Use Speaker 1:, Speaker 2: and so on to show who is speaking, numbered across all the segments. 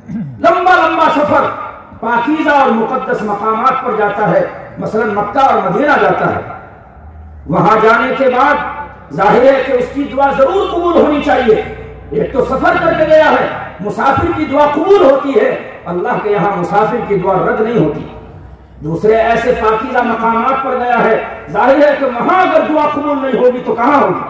Speaker 1: لمبا لمبا سفر پاکیزہ اور مقدس مقامات پر جاتا ہے، مثلا مکہ اور مدینہ جاتا ہے، وہاں جانے کے بعد ظاہر ہے کہ اس کی دعا ضرور قبول ہونی چاہیے۔ ایک تو سفر کر کے گیا ہے، مسافر کی دعا قبول ہوتی ہے، اللہ کے یہاں مسافر کی دعا رد نہیں ہوتی۔ دوسرے ایسے پاکیزہ مقامات پر گیا ہے، ظاہر ہے کہ وہاں اگر دعا قبول نہیں ہوگی تو کہاں ہوگی؟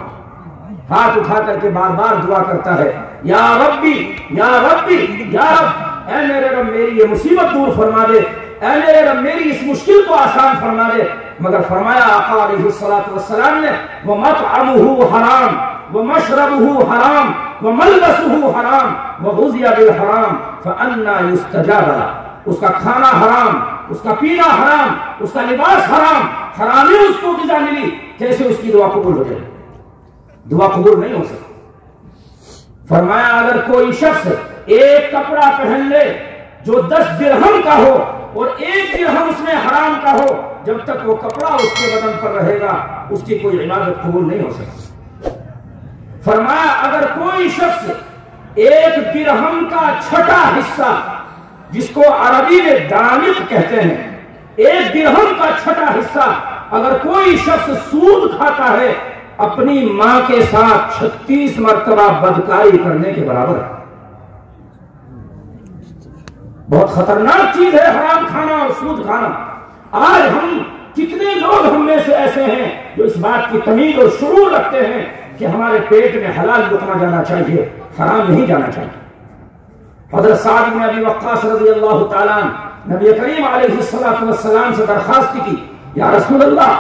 Speaker 1: ہاتھ اٹھا کر کے بار بار دعا کرتا ہے، یا ربی یا ربی یا رب، اے میرے رب میری یہ مصیبت دور فرما دے، اے میرے رب میری اس مشکل کو آسان فرما دے۔ مگر فرمایا آقا علیہ الصلوۃ والسلام نے، وَمَطْعَمُهُ حرام وَمَشْرَبُهُ حرام وَمَلْبَسُهُ حرام وَغُذِيَ بِالْحرام فَأَنَّى يُسْتَجَابَ لَهُ۔ اس کا کھانا حرام، اس کا پینا حرام، اس کا لباس حرام، حرامی اس کو غذا ملی، کیسے اس کی دعا قبول ہو جائے؟ دعا قبول نہیں ہو سکتی۔ فرمایا اگر کوئی شخص ایک کپڑا پہن لے جو 10 درہم کا ہو اور 1 درہم اس میں حرام کا ہو، جب تک وہ کپڑا اس کے بدن پر رہے گا اس کی کوئی عبادت قبول نہیں ہو سکتی۔ فرمایا اگر کوئی شخص 1 درہم کا چھٹا حصہ، جس کو عربی میں دانق کہتے ہیں، 1 درہم کا چھٹا حصہ اگر کوئی شخص سود کھاتا ہے، اپنی ماں کے ساتھ 36 مرتبہ بدکاری کرنے کے برابر ہے۔ بہت خطرناک چیز ہے حرام کھانا اور سود کھانا۔ آج ہم کتنے لوگ ہم میں سے ایسے ہیں جو اس بات کی تمیز اور شعور رکھتے ہیں کہ ہمارے پیٹ میں حلال لقمہ جانا چاہیے، حرام نہیں جانا چاہیے۔ حضرت سعد بن ابی وقاص رضی اللہ تعالیٰ عنہ نبی کریم علیہ السلام سے درخواست کی، یا رسول اللہ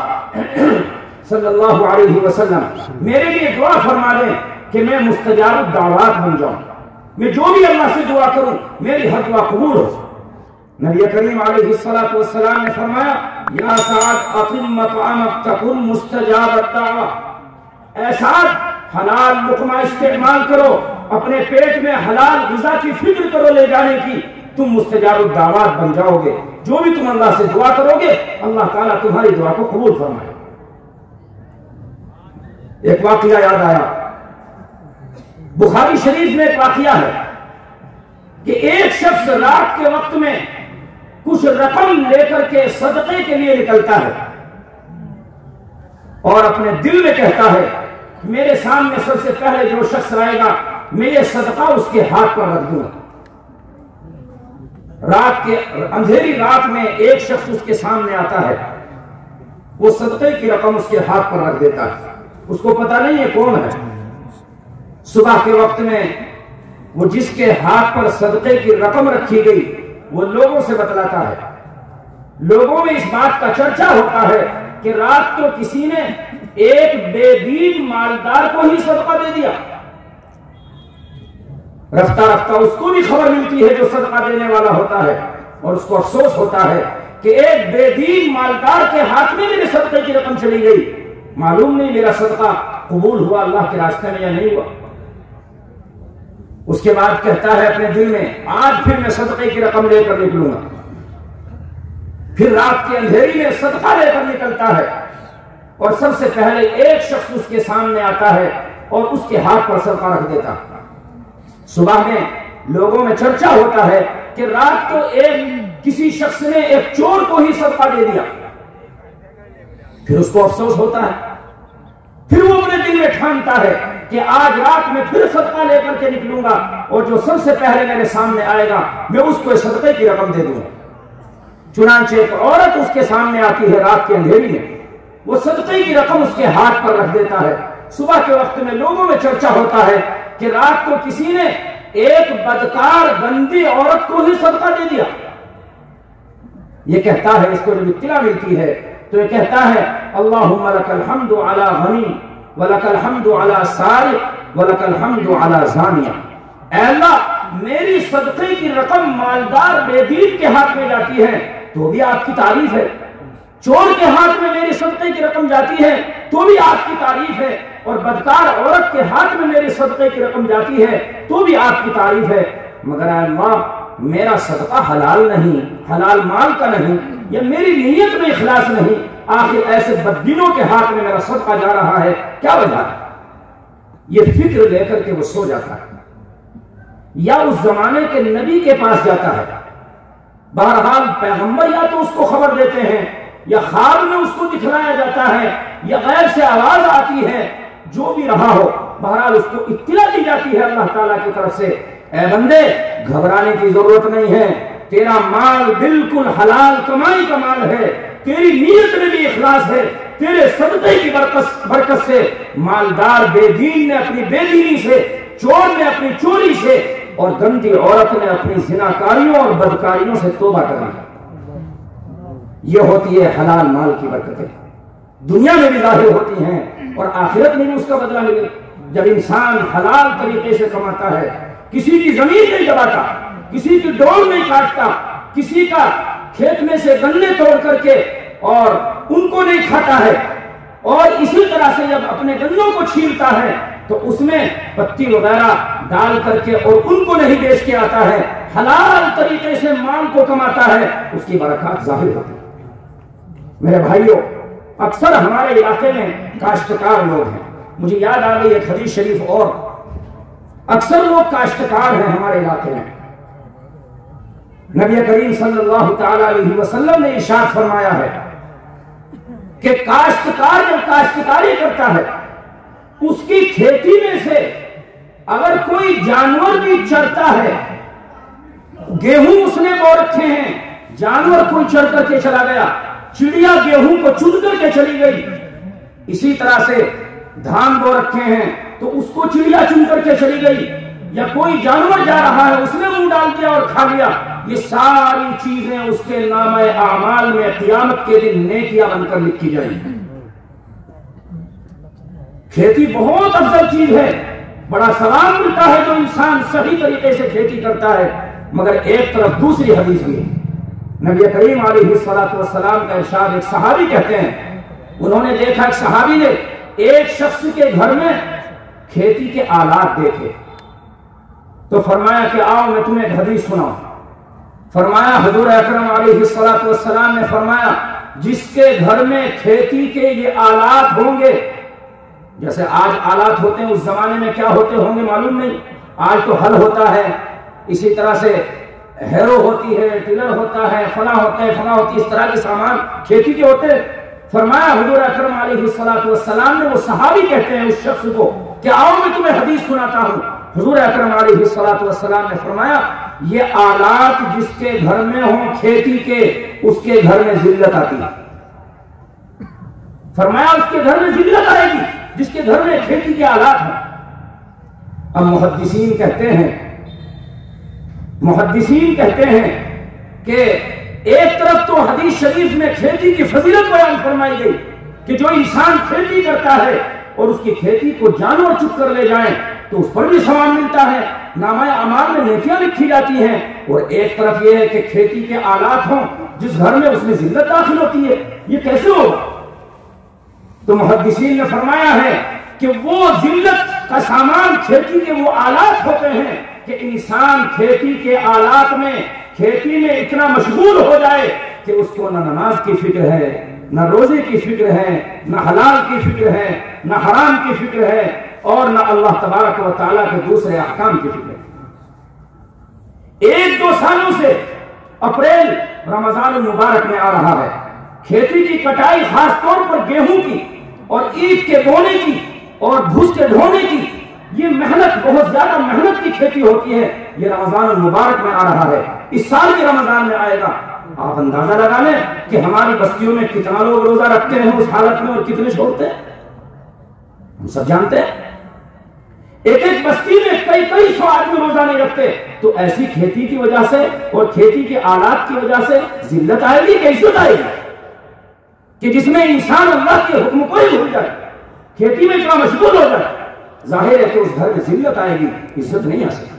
Speaker 1: صلی اللہ علیہ وسلم میرے لیے دعا فرما دیں کہ میں مستجاب الدعوات بن جاؤں، میں جو بھی اللہ سے دعا کروں میری ہر دعا قبول ہو۔ نبی کریم علیہ السلام نے فرمایا، یا سعد اقم مطعمک تکن مستجاب الدعوہ، اے سعد حلال لقمہ استعمال کرو، اپنے پیٹ میں حلال غذا کی فکر کرو لے جانے کی، تم مستجاب الدعوات بن جاؤ گے۔ جو بھی تم اللہ سے دعا کرو گے اللہ تعالیٰ تمہاری دعا کو قبول فرمائے۔ ایک واقعہ یاد آیا، بخاری شریف میں ایک واقعہ ہے کہ ایک شخص رات کے وقت میں کچھ رقم لے کر کے صدقے کے لیے نکلتا ہے اور اپنے دل میں کہتا ہے میرے سامنے سب سے پہلے جو شخص آئے گا میں یہ صدقہ اس کے ہاتھ پر رکھ دوں گا۔ رات کے اندھیری رات میں ایک شخص اس کے سامنے آتا ہے، وہ صدقے کی رقم اس کے ہاتھ پر رکھ دیتا ہے، اس کو پتہ نہیں ہے کون ہے۔ صبح کے وقت میں وہ جس کے ہاتھ پر صدقے کی رقم رکھی گئی وہ لوگوں سے بتلاتا ہے، لوگوں میں اس بات کا چرچا ہوتا ہے کہ رات کو کسی نے ایک بے دین مالدار کو ہی صدقہ دے دیا۔ رفتہ رفتہ اس کو بھی خبر ملتی ہے جو صدقہ دینے والا ہوتا ہے، اور اس کو افسوس ہوتا ہے کہ ایک بے دین مالدار کے ہاتھ میں میرے صدقے کی رقم چلی گئی، معلوم نہیں میرا صدقہ قبول ہوا اللہ کے راستے میں یا نہیں ہوا۔ اس کے بعد کہتا ہے اپنے دل میں آج پھر میں صدقے کی رقم لے کر نکلوں گا۔ پھر رات کے اندھیری میں صدقہ لے کر نکلتا ہے اور سب سے پہلے ایک شخص اس کے سامنے آتا ہے اور اس کے ہاتھ پر صدقہ رکھ دیتا۔ صبح میں لوگوں میں چرچا ہوتا ہے کہ رات کو کسی شخص نے ایک چور کو ہی صدقہ دے دیا۔ پھر اس کو افسوس ہوتا ہے، پھر وہ اپنے دل میں ٹھانتا ہے کہ آج رات میں پھر صدقہ لے کر کے نکلوں گا اور جو سب سے پہلے میرے سامنے آئے گا میں اس کو صدقے کی رقم دے دوں گا۔ چنانچہ ایک عورت اس کے سامنے آتی ہے رات کے اندھیری میں، وہ صدقے کی رقم اس کے ہاتھ پر رکھ دیتا ہے۔ صبح کے وقت میں لوگوں میں چرچا ہوتا ہے کہ رات کو کسی نے ایک بدکار گندی عورت کو ہی صدقہ دے دیا۔ یہ کہتا ہے، اس کو جب اطلاع ملتی ہے تو یہ کہتا ہے اللہم لک الحمد علی غنی ولک الحمد علی سارق ولک الحمد علی زانیہ، اے اللہ میری صدقے کی رقم مالدار بے دین کے ہاتھ میں جاتی ہے تو بھی آپ کی تعریف ہے، چور کے ہاتھ میں میری صدقے کی رقم جاتی ہے تو بھی آپ کی تعریف ہے، اور بدکار عورت کے ہاتھ میں میری صدقے کی رقم جاتی ہے تو بھی آپ کی تعریف ہے، مگر اے اللہ میرا صدقہ حلال نہیں، حلال مال کا نہیں، یا میری نیت میں اخلاص نہیں، آخر ایسے بددینوں کے ہاتھ میں میرا صدقہ جا رہا ہے، کیا وجہ ہے؟ یہ فکر لے کر کے وہ سو جاتا ہے، یا اس زمانے کے نبی کے پاس جاتا ہے. بہرحال پیغمبر یا تو اس کو خبر دیتے ہیں یا خواب میں اس کو دکھلایا جاتا ہے یا غیر سے آواز آتی ہے، جو بھی رہا ہو بہرحال اس کو اطلاع دی جاتی ہے اللہ تعالیٰ کی طرف سے، اے بندے گھبرانے کی ضرورت نہیں ہے، تیرا مال بالکل حلال کمائی کا مال ہے، تیری نیت میں بھی اخلاص ہے، تیرے صدقے کی برکت سے مالدار بے دین نے اپنی بے دینی سے، چور نے اپنی چوری سے، اور گندی عورت نے اپنی زناکاریوں اور بدکاریوں سے توبہ کر لی. یہ ہوتی ہے حلال مال کی برکتیں، دنیا میں بھی ظاہر ہوتی ہیں اور آخرت میں بھی اس کا بدلہ ملے. جب انسان حلال طریقے سے کماتا ہے، کسی کی زمین نہیں دباتا، کسی کی ڈور نہیں کاٹتا، کسی کا کھیت میں سے گنے توڑ کر کے اور ان کو نہیں کھاتا ہے، اور اسی طرح سے جب اپنے گنوں کو چھیلتا ہے تو اس میں پتی وغیرہ ڈال کر کے اور ان کو نہیں بیچ کے آتا ہے، حلال طریقے سے مال کو کماتا ہے، اس کی برکات ظاہر ہوتی ہے. میرے بھائیوں، اکثر ہمارے علاقے میں کاشتکار لوگ ہیں. مجھے یاد آ گئی ایک حدیث شریف، اور اکثر لوگ کاشتکار ہیں ہمارے علاقے میں. نبی کریم صلی اللہ تعالی علیہ وسلم نے ارشاد فرمایا ہے کہ کاشتکار جب کاشتکاری کرتا ہے، اس کی کھیتی میں سے اگر کوئی جانور بھی چرتا ہے، گیہوں اس نے بو رکھے ہیں، جانور کوئی چر کر کے چلا گیا، چڑیا گیہوں کو چن کر کے چلی گئی، اسی طرح سے دھان بو رکھے ہیں تو اس کو چڑیا چن کر کے چلی گئی، یا کوئی جانور جا رہا ہے اس نے منہ ڈال دیا اور کھا لیا، یہ ساری چیزیں اس کے نامہ اعمال میں قیامت کے دن نیکیاں بن کر لکھی جائیں گی. کھیتی بہت افضل چیز ہے، بڑا ثواب ملتا ہے جو انسان صحیح طریقے سے کھیتی کرتا ہے. مگر ایک طرف دوسری حدیث بھی ہے، نبی کریم علیہ السلام کا ارشاد، ایک صحابی کہتے ہیں انہوں نے دیکھا، ایک صحابی نے ایک شخص کے گھر میں کھیتی کے آلات دیکھے تو فرمایا کہ آؤ میں تمہیں ایک حدیث سناؤں. فرمایا حضور اکرم علیہ السلام نے فرمایا، جس کے گھر میں کھیتی کے یہ آلات ہوں گے، جیسے آج آلات ہوتے ہیں اس زمانے میں کیا ہوتے ہوں گے معلوم نہیں، آج تو ہل ہوتا ہے، اسی طرح سے ہیرو ہوتی ہے، ٹلر ہوتا ہے، فلاں ہوتا ہے، فلاں ہوتی ہے، اس طرح کے سامان کھیتی کے ہوتے ہیں. فرمایا حضور اکرم علیہ السلام نے، وہ صحابی کہتے ہیں اس شخص کو کہ آؤ میں تمہیں حدیث سناتا ہوں. حضور اکرم علیہ السلام نے فرمایا، یہ آلات جس کے گھر میں ہوں کھیتی کے، اس کے گھر میں ذلت آتی ہے. فرمایا اس کے گھر میں ذلت آئے گی جس کے گھر میں کھیتی کے آلات ہیں. اب محدثین کہتے ہیں کہ ایک طرف تو حدیث شریف میں کھیتی کی فضیلت بیان فرمائی گئی کہ جو انسان کھیتی کرتا ہے اور اس کی کھیتی کو جانور چک کر لے جائیں تو اس پر بھی ثواب ملتا ہے، نامہ اعمال میں نیکیاں لکھی جاتی ہیں. اور ایک طرف یہ ہے کہ کھیتی کے آلات ہوں جس گھر میں اس میں ذلت داخل ہوتی ہے، یہ کیسے ہوگا؟ تو محدثین نے فرمایا ہے کہ وہ ذلت کا سامان کھیتی کے وہ آلات ہوتے ہیں کہ انسان کھیتی کے آلات میں، کھیتی میں اتنا مشغول ہو جائے کہ اس کو نہ نماز کی فکر ہے، نہ روزے کی فکر ہے، نہ حلال کی فکر ہے، نہ حرام کی فکر ہے، اور نہ اللہ تبارک و تعالیٰ کے دوسرے احکام کی فکر ہے. 1-2 سالوں سے اپریل رمضان المبارک میں آ رہا ہے، کھیتی کی کٹائی خاص طور پر گیہوں کی اور عید کے بونے کی اور بھوس کے ڈھونے کی، یہ محنت بہت زیادہ محنت کی کھیتی ہوتی ہے. یہ رمضان المبارک میں آ رہا ہے، اس سال کے رمضان میں آئے گا. آپ اندازہ لگا لیں کہ ہماری بستیوں میں کتنا لوگ روزہ رکھتے ہیں اس حالت میں اور کتنے چھوڑتے ہیں، ہم سب جانتے ہیں. ایک بستی میں کئی 100 آدمی روزہ نہیں رکھتے، تو ایسی کھیتی کی وجہ سے اور کھیتی کے آلات کی وجہ سے ذلت آئے گی، عزت آئے گی کہ جس میں انسان اللہ کے حکم کو ہی بھول جائے، کھیتی میں اتنا مشغول ہو جائے، ظاہر ہے کہ اس گھر میں ذلت آئے گی، عزت نہیں آ سکتی.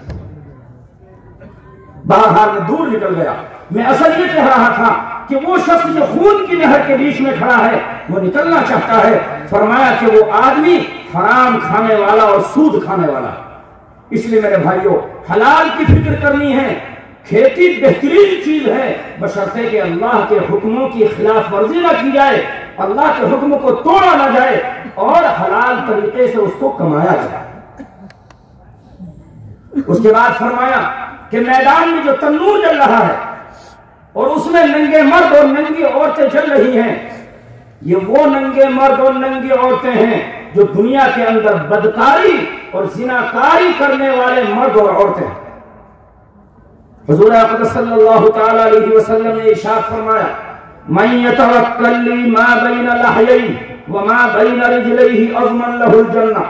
Speaker 1: بہرحال میں دور نکل گیا. میں اصل یہ کہہ رہا تھا کہ وہ شخص جو خون کی نہر کے بیچ میں کھڑا ہے وہ نکلنا چاہتا ہے. فرمایا کہ وہ آدمی حرام کھانے والا اور سود کھانے والا. اس لیے میرے بھائیوں، حلال کی فکر کرنی ہے. کھیتی بہترین چیز ہے بشرطے کہ اللہ کے حکموں کی خلاف ورزی نہ کی جائے، اللہ کے حکم کو توڑا نہ جائے اور حلال طریقے سے اس کو کمایا جائے. اس کے بعد فرمایا کہ میدان میں جو تنور جل رہا ہے اور اس میں ننگے مرد اور ننگی عورتیں چل رہی ہیں، یہ وہ ننگے مرد اور ننگی عورتیں ہیں جو دنیا کے اندر بدکاری اور زناکاری کرنے والے مرد اور عورتیں ہیں۔ حضور اقدس صلی اللہ تعالی علیہ وسلم نے ارشاد فرمایا من يتوکل لی ما بین لحیہ وما بین رجلیہ اضمن لہ الجنہ،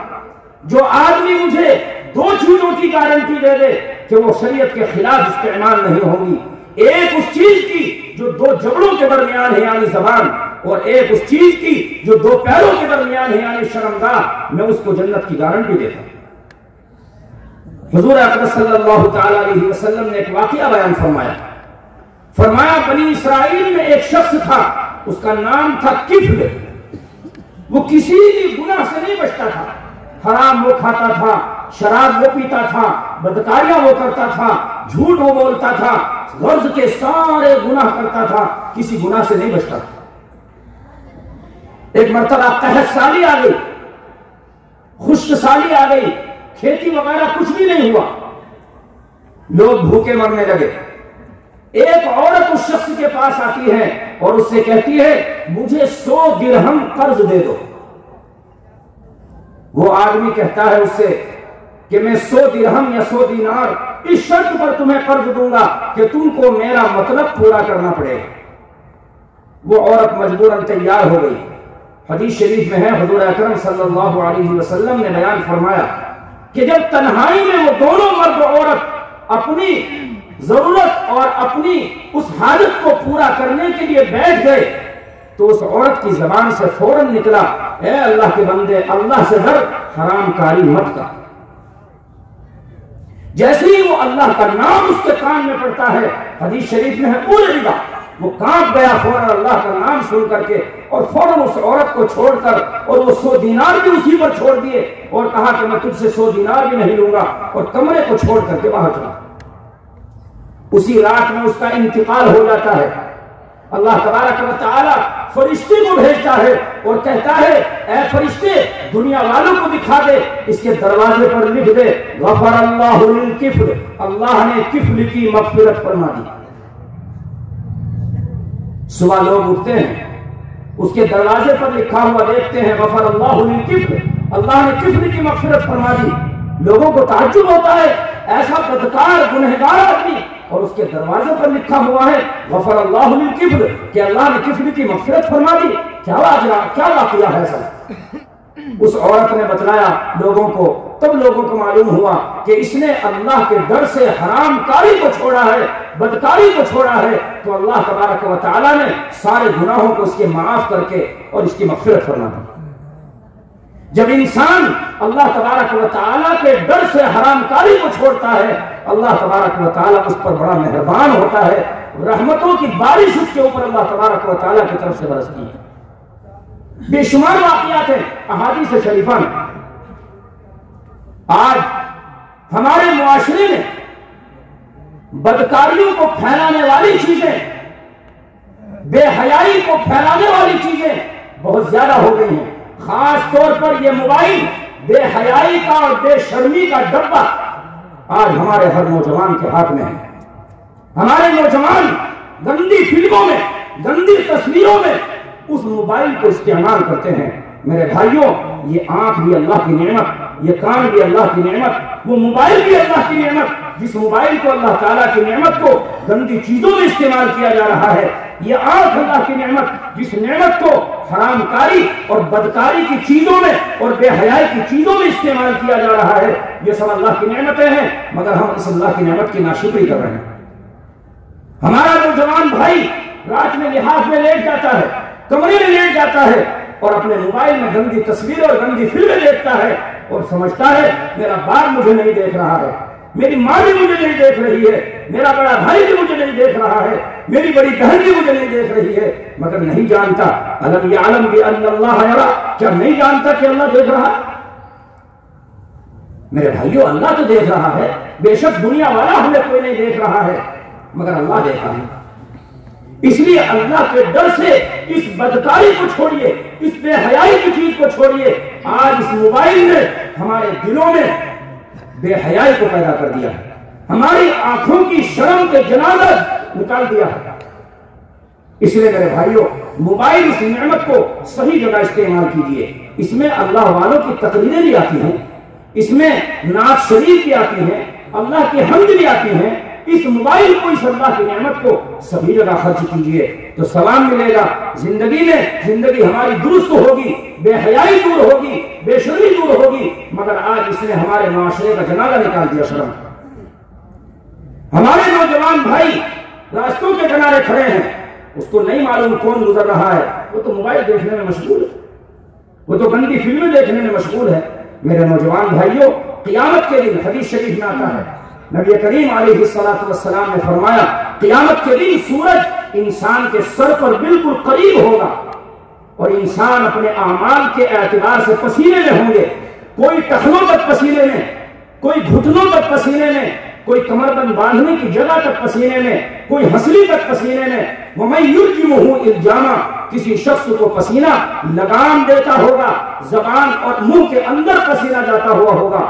Speaker 1: جو آدمی مجھے دو چیزوں کی گارنٹی دے دے کہ وہ شریعت کے خلاف استعمال نہیں ہوگی، ایک اس چیز کی جو دو جبڑوں کے درمیان ہے یعنی زبان، اور ایک اس چیز کی جو دو پیروں کے درمیان ہے یعنی شرمگاہ، میں اس کو جنت کی گارنٹی دیتا ہوں۔ حضور اقدس صلی اللہ تعالی علیہ وسلم نے ایک واقعہ بیان فرمایا بنی اسرائیل میں ایک شخص تھا، اس کا نام تھا کفل، وہ کسی بھی گناہ سے نہیں بچتا تھا، حرام وہ کھاتا تھا، شراب وہ پیتا تھا، بدکاریاں وہ کرتا تھا، جھوٹ وہ بولتا تھا، غرض کے سارے گناہ کرتا تھا، کسی گناہ سے نہیں بچتا تھا۔ ایک مرتبہ قحط سالی آ گئی، خشک سالی آ گئی، کھیتی وغیرہ کچھ بھی نہیں ہوا، لوگ بھوکے مرنے لگے۔ ایک عورت اس شخص کے پاس آتی ہے اور اس سے کہتی ہے مجھے 100 درہم قرض دے دو۔ وہ آدمی کہتا ہے اس سے کہ میں 100 درہم یا 100 دینار اس شرط پر تمہیں قرض دوں گا کہ تم کو میرا مطلب پورا کرنا پڑے گا۔ وہ عورت مجبوراً تیار ہو گئی۔ حدیث شریف میں ہے حضور اکرم صلی اللہ علیہ وسلم نے بیان فرمایا کہ جب تنہائی میں وہ دونوں مرد و عورت اپنی ضرورت اور اپنی اس حالت کو پورا کرنے کے لیے بیٹھ گئے تو اس عورت کی زبان سے فوراً نکلا اے اللہ کے بندے، اللہ سے ڈر، حرام کاری مت کر۔ جیسے ہی وہ اللہ کا نام اس کے کان میں پڑتا ہے، حدیث شریف میں ہے پورے گا، وہ کانپ گیا فوراً اللہ کا نام سن کر کے، اور فوراً اس عورت کو چھوڑ کر اور وہ 100 دینار بھی اسی پر چھوڑ دیے اور کہا کہ میں تجھ سے 100 دینار بھی نہیں لوں گا، اور کمرے کو چھوڑ کر کے باہر چلا۔ اسی رات میں اس کا انتقال ہو جاتا ہے۔ اللہ تبارک و تعالی فرشتے کو بھیجتا ہے اور کہتا ہے اے فرشتے دنیا والوں کو دکھا دے، اس کے دروازے پر لکھ دے غفر اللہ للکفل، اللہ نے کفل کی مغفرت فرما دی۔ صبح لوگ اٹھتے ہیں، اس کے دروازے پر لکھا ہوا دیکھتے ہیں غفر اللہ للکفل، اللہ نے کفل کی مغفرت فرما دی۔ لوگوں کو تعجب ہوتا ہے ایسا بدکار گنہگار آدمی، اور اس کے دروازے پر لکھا ہوا ہے غفر اللہ للکفل کہ اللہ نے کفل کی مغفرت فرما دی۔ کیا واقعہ ہے سر؟ اس عورت نے بتلایا لوگوں کو، تب لوگوں کو معلوم ہوا کہ اس نے اللہ کے ڈر سے حرام کاری کو چھوڑا ہے، بدکاری کو چھوڑا ہے، تو اللہ تبارک و تعالی نے سارے گناہوں کو اس کے معاف کر کے اور اس کی مغفرت فرما دی۔ جب انسان اللہ تبارک و تعالیٰ کے ڈر سے حرام کاری کو چھوڑتا ہے، اللہ تبارک و تعالیٰ اس پر بڑا مہربان ہوتا ہے، رحمتوں کی بارش اس کے اوپر اللہ تبارک و تعالیٰ کی طرف سے برستی ہے۔ بے شمار واقعات ہیں احادیث شریفہ میں۔ آج ہمارے معاشرے میں بدکاریوں کو پھیلانے والی چیزیں، بے حیائی کو پھیلانے والی چیزیں بہت زیادہ ہو گئی ہیں۔ خاص طور پر یہ موبائل بے حیائی کا اور بے شرمی کا ڈبہ آج ہمارے ہر نوجوان کے ہاتھ میں ہے۔ ہمارے نوجوان گندی فلموں میں، گندی تصویروں میں اس موبائل کو استعمال کرتے ہیں۔ میرے بھائیوں، یہ آنکھ بھی اللہ کی نعمت، یہ کان بھی اللہ کی نعمت، وہ موبائل بھی اللہ کی نعمت، جس موبائل کو اللہ تعالیٰ کی نعمت کو گندی چیزوں میں استعمال کیا جا رہا ہے۔ یہ آنکھ اللہ کی نعمت، جس نعمت کو حرام کاری اور بدکاری کی چیزوں میں اور بے حیائی کی چیزوں میں استعمال کیا جا رہا ہے، یہ سب اللہ کی نعمتیں ہیں، مگر ہم اس اللہ کی نعمت کی ناشکری کر رہے ہیں۔ ہمارا نوجوان بھائی رات میں لحاظ میں لیٹ جاتا ہے، کمرے میں لیٹ جاتا ہے اور اپنے موبائل میں گندی تصویریں اور گندی فلمیں دیکھتا ہے اور سمجھتا ہے میرا باپ مجھے نہیں دیکھ رہا ہے، میری ماں بھی مجھے نہیں دیکھ رہی ہے، میرا بڑا بھائی بھی مجھے نہیں دیکھ رہا ہے، میری بڑی بہن بھی مجھے نہیں دیکھ رہی ہے، مگر نہیں جانتا الم یعلم بان اللہ یرا، کیا نہیں جانتا کہ اللہ دیکھ رہا ہے؟ میرے بھائیو، اللہ تو دیکھ رہا ہے، بے شک دنیا والا ہمیں کوئی نہیں دیکھ رہا ہے، مگر اللہ دیکھ رہا ہے۔ اس لیے اللہ کے ڈر سے اس بدکاری کو چھوڑیے، اس بے حیائی کی چیز کو چھوڑیے۔ آج اس موبائل نے ہمارے دلوں میں بے حیائی کو پیدا کر دیا ہے، ہماری آنکھوں کی شرم کے جنازہ نکال دیا ہے۔ اس لیے میرے بھائیوں، موبائل اس نعمت کو صحیح جگہ استعمال کیجئے۔ اس میں اللہ والوں کی تقریریں بھی آتی ہیں، اس میں نعت شریف بھی آتی ہیں، اللہ کی حمد بھی آتی ہیں۔ اس موبائل کو، اس اللہ کی نعمت کو سبھی جگہ خرچ کیجئے تو ثواب ملے گا۔ زندگی ہماری درست ہوگی، بے حیائی دور ہوگی، بے شرمی دور ہوگی۔ مگر آج اس نے ہمارے معاشرے کا جنازہ نکال دیا شرم۔ ہمارے نوجوان بھائی راستوں کے کنارے کھڑے ہیں، اس کو نہیں معلوم کون گزر رہا ہے، وہ تو موبائل دیکھنے میں مشغول ہے، وہ تو گندی فلمیں دیکھنے میں مشغول ہے۔ میرے نوجوان بھائیوں، قیامت کے دن حدیث شریف میں آتا ہے، نبی کریم علیہ السلام نے فرمایا قیامت کے دن سورج انسان کے سر پر بالکل قریب ہوگا اور انسان اپنے اعمال کے اعتبار سے پسینے میں ہوں گے، کوئی ٹخنوں تک پسینے میں، کوئی گھٹنوں تک پسینے میں، کوئی کمر بند باندھنے کی جگہ تک پسینے میں، کوئی ہنسلی تک پسینے میں۔ وَمَن يُلْجِمُهُ الْجَامَ، کسی شخص کو پسینہ لگام دیتا ہوگا، زبان اور منہ کے اندر پسینہ جاتا ہوا ہوگا۔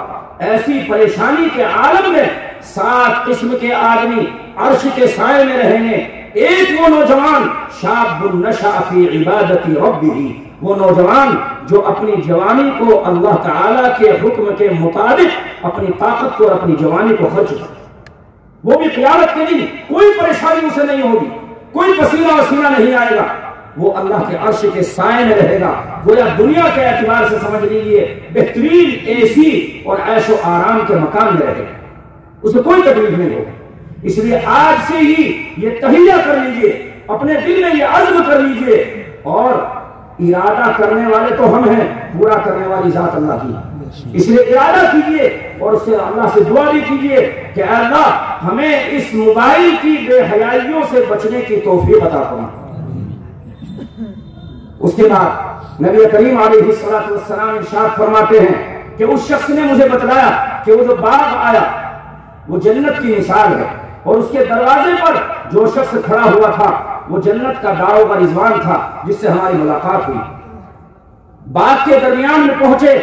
Speaker 1: ایسی پریشانی کے عالم میں 7 قسم کے آدمی عرش کے سائے میں رہیں گے۔ ایک وہ نوجوان شاب نشأ فی عبادت ربہ، وہ نوجوان جو اپنی جوانی کو اللہ تعالیٰ کے حکم کے مطابق اپنی طاقت کو اور اپنی جوانی کو خرچ کرے، وہ بھی قیامت کے دن کوئی پریشانی اسے نہیں ہوگی، کوئی پسینہ وسینہ نہیں آئے گا، وہ اللہ کے عرش کے سائے میں رہے گا۔ گویا دنیا کے اعتبار سے سمجھ لیجیے بہترین اے سی اور عیش و آرام کے مکان میں رہے گا، اسے کوئی تکلیف نہیں ہوگی۔ اس لیے آج سے ہی یہ تہیہ کر لیجئے، اپنے دل میں یہ عزم کر لیجئے، اور ارادہ کرنے والے تو ہم ہیں، پورا کرنے والی ذات اللہ کی ہے۔ اس لیے ارادہ کیجئے اور اس سے اللہ سے دعا بھی کیجئے کہ اے اللہ ہمیں اس موبائل کی بے حیائیوں سے بچنے کی توفیق عطا فرما۔ اس کے بعد نبی کریم علیہ السلام ارشاد فرماتے ہیں کہ اس شخص نے مجھے بتلایا کہ وہ جو باغ آیا وہ جنت کی مثال ہے، اور اس کے دروازے پر جو شخص کھڑا ہوا تھا وہ جنت کا دار و رضوان تھا جس سے ہماری ملاقات ہوئی۔ باغ کے درمیان میں پہنچے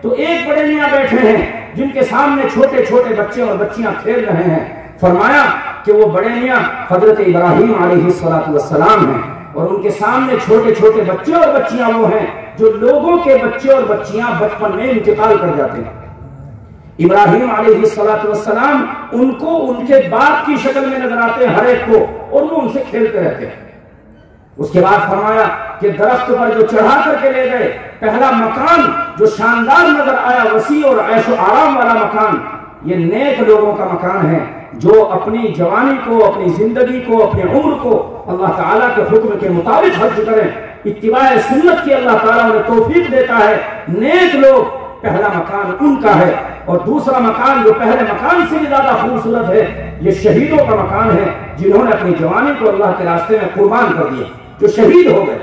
Speaker 1: تو ایک بڑے میاں بیٹھے ہیں جن کے سامنے چھوٹے چھوٹے بچے اور بچیاں کھیل رہے ہیں۔ فرمایا کہ وہ بڑے میاں حضرت ابراہیم علیہ السلام ہیں، اور ان کے سامنے چھوٹے چھوٹے بچے اور بچیاں وہ ہیں جو لوگوں کے بچے اور بچیاں بچپن میں انتقال کر جاتے ہیں۔ ابراہیم علیہ السلام ان کو ان کے باپ کی شکل میں نظر آتے ہیں ہر ایک کو، اور وہ ان سے کھیلتے رہتے ہیں۔ اس کے بعد فرمایا کہ درخت پر جو چڑھا کر کے لے گئے، پہلا مکان جو شاندار نظر آیا، وسیع اور عیش و آرام والا مکان، یہ نیک لوگوں کا مکان ہے جو اپنی جوانی کو، اپنی زندگی کو، اپنی عمر کو اللہ تعالیٰ کے حکم کے مطابق خرچ کریں۔ اتباع سنت کی اللہ تعالیٰ انہیں توفیق دیتا ہے۔ نیک لوگ، پہلا مکان ان کا ہے، اور دوسرا مکان جو پہلے مکان سے بھی زیادہ خوبصورت ہے، یہ شہیدوں کا مکان ہے جنہوں نے اپنی جوانی کو اللہ کے راستے میں قربان کر دیا، جو شہید ہو گئے۔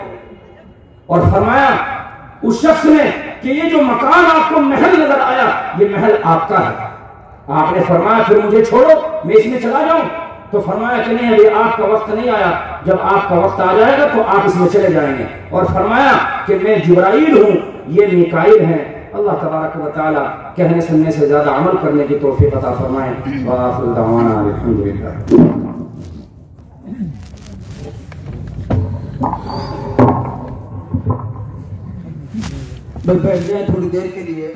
Speaker 1: اور فرمایا اس شخص نے کہ یہ جو مکان آپ کو محل نظر آیا، یہ محل آپ کا ہے۔ آپ نے فرمایا پھر مجھے چھوڑو، میں اس میں چلا جاؤں؟ تو فرمایا کہ نہیں، ابھی آپ کا وقت نہیں آیا، جب آپ کا وقت آ جائے گا تو آپ اس میں چلے جائیں گے۔ اور فرمایا کہ میں جبرائیل ہوں، یہ میکائیل ہیں۔ اللہ تبارک و تعالی کہنے سننے سے زیادہ عمل کرنے کی توفیق عطا فرمائے۔ وآخر دعوانا الحمدللہ۔
Speaker 2: بیٹھ جائیں تھوڑی دیر کے لیے۔